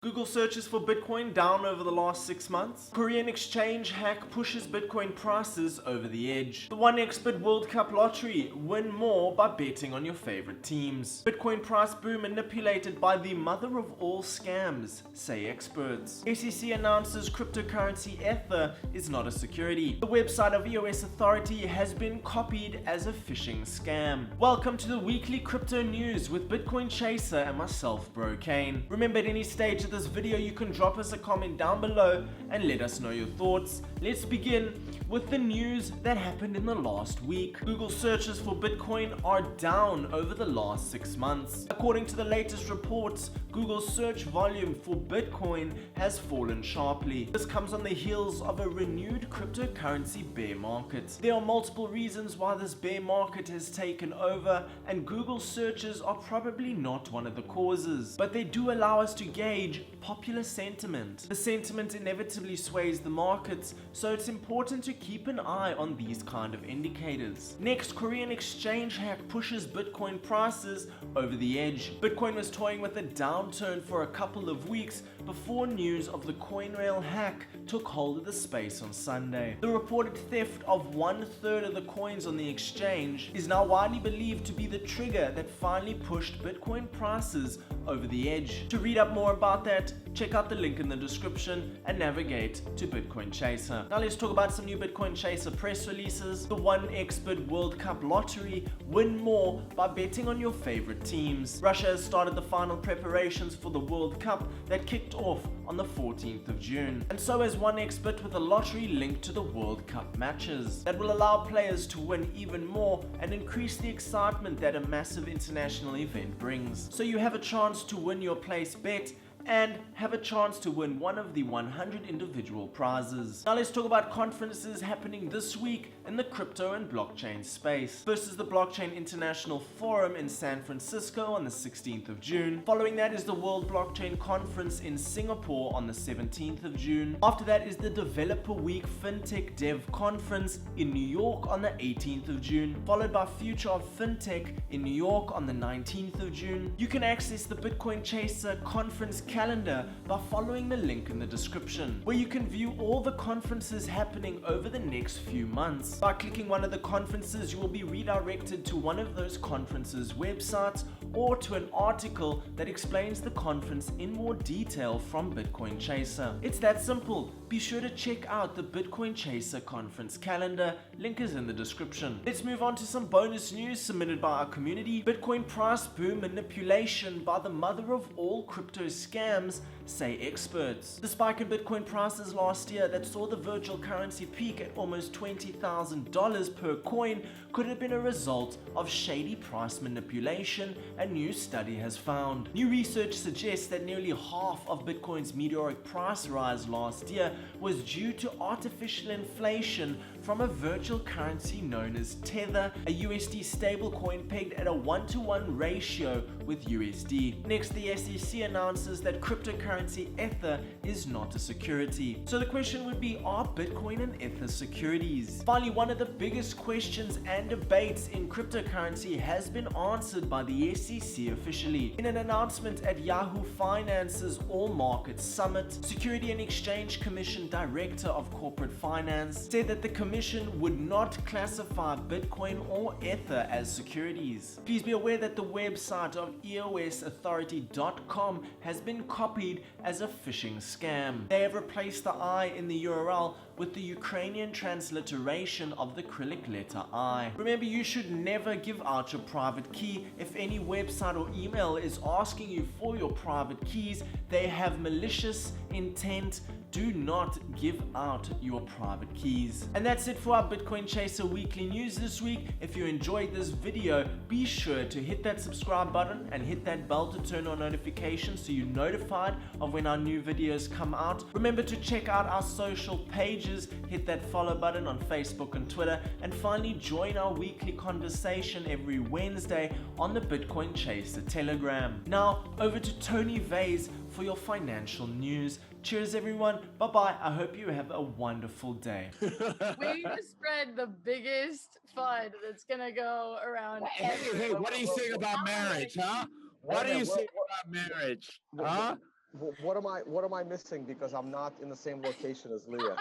Google searches for Bitcoin down over the last 6 months. Korean exchange hack pushes Bitcoin prices over the edge. The 1xBit World Cup lottery. Win more by betting on your favorite teams. Bitcoin price boom manipulated by the mother of all scams, say experts. SEC announces cryptocurrency Ether is not a security. The website of EOS Authority has been copied as a phishing scam. Welcome to the weekly crypto news with Bitcoin Chaser and myself, BroKaine. Remember, at any stage this video you can drop us a comment down below and let us know your thoughts. Let's begin with the news that happened in the last week. Google searches for Bitcoin are down over the last 6 months. According to the latest reports, Google's search volume for Bitcoin has fallen sharply. This comes on the heels of a renewed cryptocurrency bear market. There are multiple reasons why this bear market has taken over, and Google searches are probably not one of the causes, but they do allow us to gauge popular sentiment. The sentiment inevitably sways the markets, so it's important to keep an eye on these kind of indicators. Next, Korean exchange hack pushes Bitcoin prices over the edge. Bitcoin was toying with a downturn for a couple of weeks before news of the CoinRail hack took hold of the space on Sunday. The reported theft of 1/3 of the coins on the exchange is now widely believed to be the trigger that finally pushed Bitcoin prices over the edge. To read up more about that, check out the link in the description and navigate to Bitcoin Chaser. Now let's talk about some new Bitcoin Chaser press releases. The 1xBit World Cup lottery. Win more by betting on your favorite teams. Russia has started the final preparations for the World Cup that kicked off on the 14th of June. And so has 1xBit with a lottery linked to the World Cup matches that will allow players to win even more and increase the excitement that a massive international event brings. So you have a chance to win your place bet and have a chance to win one of the 100 individual prizes. Now let's talk about conferences happening this week in the crypto and blockchain space. First is the Blockchain International Forum in San Francisco on the 16th of June. Following that is the World Blockchain Conference in Singapore on the 17th of June. After that is the DeveloperWeek FinTech Dev Conference in New York on the 18th of June, followed by Future of FinTech in New York on the 19th of June. You can access the Bitcoin Chaser conference calendar by following the link in the description, where you can view all the conferences happening over the next few months. By clicking one of the conferences, you will be redirected to one of those conferences' websites or to an article that explains the conference in more detail from Bitcoin Chaser. It's that simple. Be sure to check out the Bitcoin Chaser conference calendar. Link is in the description. Let's move on to some bonus news submitted by our community. Bitcoin price boom manipulation by the mother of all crypto scams, say experts. The spike in Bitcoin prices last year that saw the virtual currency peak at almost $20,000 per coin could have been a result of shady price manipulation, a new study has found. New research suggests that nearly half of Bitcoin's meteoric price rise last year was due to artificial inflation from a virtual currency known as Tether, a USD stablecoin pegged at a 1-to-1 ratio with USD. Next, the SEC announces that cryptocurrency Ether is not a security. So the question would be, are Bitcoin and Ether securities? Finally, one of the biggest questions and debates in cryptocurrency has been answered by the SEC officially. In an announcement at Yahoo Finance's All Markets Summit, Security and Exchange Commission Director of Corporate Finance said that the Commission would not classify Bitcoin or Ether as securities. Please be aware that the website of EOSauthority.com has been copied as a phishing scam. They have replaced the I in the URL with the Ukrainian transliteration of the Cyrillic letter I. Remember, you should never give out your private key. If any website or email is asking you for your private keys, they have malicious intent. Do not give out your private keys. And that's it for our Bitcoin Chaser weekly news this week. If you enjoyed this video, be sure to hit that subscribe button and hit that bell to turn on notifications so you're notified of when our new videos come out. Remember to check out our social pages, hit that follow button on Facebook and Twitter, and finally join our weekly conversation every Wednesday on the Bitcoin Chaser Telegram. Now over to Tony Vase for your financial news. Cheers, everyone. Bye-bye. I hope you have a wonderful day. We just spread the biggest FUD that's going to go around. Hey, what do you think about marriage, huh? What do you think about marriage, huh? What am I missing because I'm not in the same location as Leah?